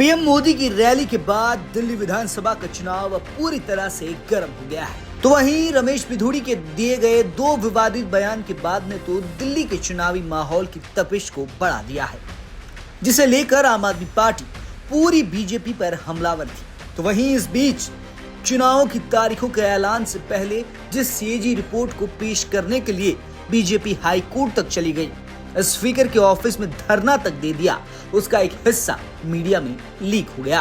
PM Modi की rally के बाद दिल्ली विधानसभा का चुनाव अब पूरी तरह से गर्म हो गया है। तो वहीं रमेश पिधूड़ी के दिए गए 2 विवादित बयान के बाद ने तो दिल्ली के चुनावी माहौल की तपिश को बढ़ा दिया है, जिसे लेकर आम आदमी पार्टी पूरी बीजेपी पर हमलावर थी। तो वहीं इस बीच चुनावों की तारीखों के ऐलान से पहले जिस सीएजी रिपोर्ट को पेश करने के लिए बीजेपी हाई कोर्ट तक चली गई, स्पीकर के ऑफिस में धरना तक दे दिया, उसका एक हिस्सा मीडिया में लीक हो गया।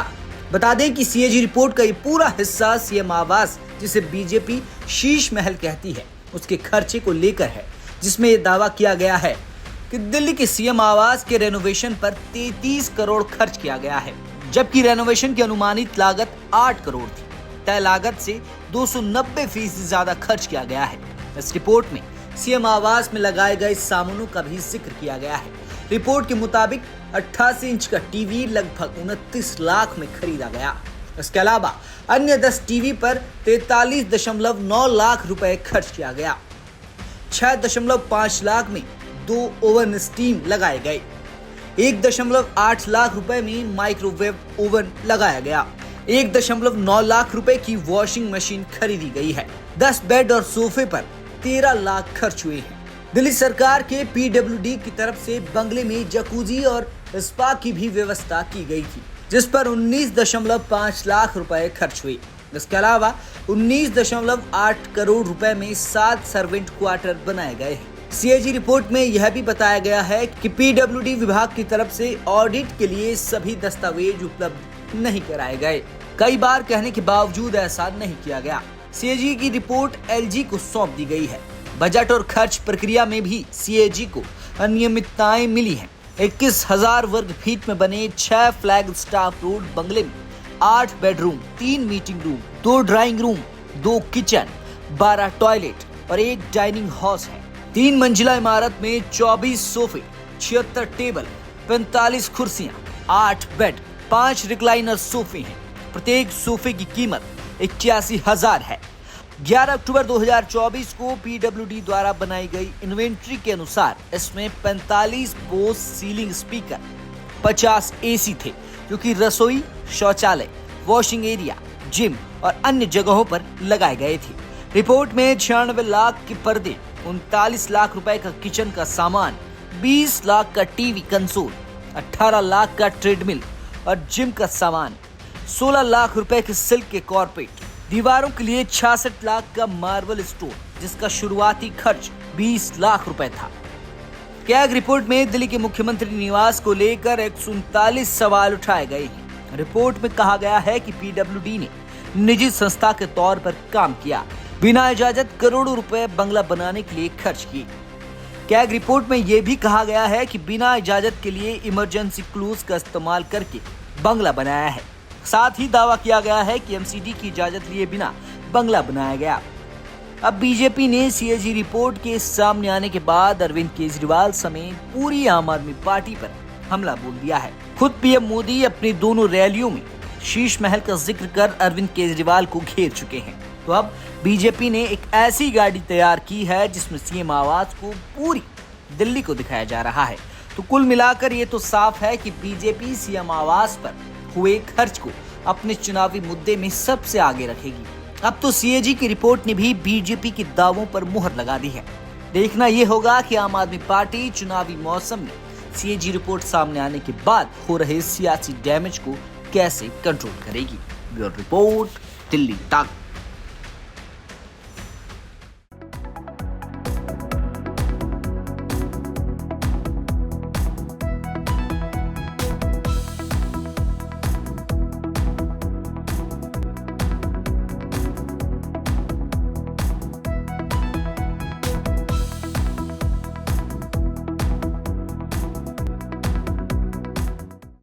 बता दें कि सीएजी रिपोर्ट का ये पूरा हिस्सा सीएम आवास, जिसे बीजेपी शीश महल कहती है, उसके खर्चे को लेकर है, जिसमें यह दावा किया गया है कि दिल्ली के सीएम आवास के रेनोवेशन पर 33 करोड़ खर्च किया गया है, जबकि रेनोवेशन की अनुमानित लागत 8 करोड़ थी। तय लागत से 290% ज्यादा खर्च किया गया है। इस रिपोर्ट में सीएम आवास में लगाए गए सामानों का भी जिक्र किया गया है। रिपोर्ट के मुताबिक 88 इंच का टीवी लगभग 29 लाख में खरीदा गया। इसके अलावा अन्य 10 टीवी पर 43.9 लाख रुपए खर्च किया गया। 6.5 लाख में 2 ओवन स्टीम लगाए गए। 1.8 लाख रुपए में माइक्रोवेव ओवन लगाया गया। 1.9 लाख रुपए की वॉशिंग मशीन खरीदी गई है। 10 बेड और सोफे पर 13 लाख खर्च हुए हैं। दिल्ली सरकार के पीडब्ल्यूडी की तरफ से बंगले में जकूजी और स्पा की भी व्यवस्था की गई थी, जिस पर 19.5 लाख रुपए खर्च हुए। इसके अलावा 19.8 करोड़ रुपए में 7 सर्वेंट क्वार्टर बनाए गए हैं। सीएजी रिपोर्ट में यह भी बताया गया है कि पीडब्ल्यूडी विभाग की तरफ से ऑडिट के लिए सभी दस्तावेज उपलब्ध नहीं कराए गए। कई बार कहने के बावजूद ऐसा नहीं किया गया। सीएजी की रिपोर्ट एलजी को सौंप दी गई है। बजट और खर्च प्रक्रिया में भी सीएजी को अनियमितताएं मिली हैं। 21,000 वर्ग फीट में बने 6 फ्लैग स्टाफ रोड बंगले में 8 bedroom, 3 meeting room, 2 drawing room, 2 kitchen, 12 toilet और 1 डाइनिंग हाउस है। 3 मंजिला इमारत में 24 सोफे, 76 टेबल, 45 कुर्सियां, 8 बेड, 5 रिक्लाइनर सोफे हैं। प्रत्येक सोफे की कीमत 81,000 है। 11 अक्टूबर 2024 को पीडब्ल्यूडी द्वारा बनाई गई इन्वेंट्री के अनुसार इसमें 45 बोस सीलिंग स्पीकर, 50 एसी थे, जो कि रसोई, शौचालय, वॉशिंग एरिया, जिम और अन्य जगहों पर लगाए गए थे। रिपोर्ट में 96 लाख के पर्दे, 39 लाख रुपए का किचन का सामान, 20 लाख का टीवी कंसोल, 18 लाख का ट्रेडमिल और जिम का सामान, 16 लाख रुपए के सिल्क के कॉर्पेट, दीवारों के लिए 66 लाख का मार्बल स्टोन, जिसका शुरुआती खर्च 20 लाख रुपए था। कैग रिपोर्ट में दिल्ली के मुख्यमंत्री निवास को लेकर 139 सवाल उठाए गए हैं। रिपोर्ट में कहा गया है कि पीडब्ल्यूडी ने निजी संस्था के तौर पर काम किया, बिना इजाजत करोड़ों रुपए बंगला बनाने के लिए खर्च किए। कैग रिपोर्ट में यह भी कहा गया है कि बिना इजाजत के लिए इमरजेंसी क्लूज का इस्तेमाल करके बंगला बनाया है। साथ ही दावा किया गया है कि एमसीडी की इजाजत लिए बिना बंगला बनाया गया। अब बीजेपी ने सीएजी रिपोर्ट के सामने आने के बाद अरविंद केजरीवाल समेत पूरी आम आदमी पार्टी पर हमला बोल दिया है। खुद पीएम मोदी अपनी दोनों रैलियों में शीश महल का जिक्र कर अरविंद केजरीवाल को घेर चुके हैं। तो अब बीजेपी ने एक ऐसी गाड़ी तैयार की है जिसमें सीएम आवास को पूरी दिल्ली को दिखाया जा रहा है। तो कुल मिलाकर ये तो साफ है कि बीजेपी सीएम आवास पर हुए खर्च को अपने चुनावी मुद्दे में सबसे आगे रखेगी। अब तो सीएजी की रिपोर्ट ने भी बीजेपी के दावों पर मुहर लगा दी है। देखना यह होगा कि आम आदमी पार्टी चुनावी मौसम में सीएजी रिपोर्ट सामने आने के बाद हो रहे सियासी डैमेज को कैसे कंट्रोल करेगी। ब्यूरो रिपोर्ट, दिल्ली तक।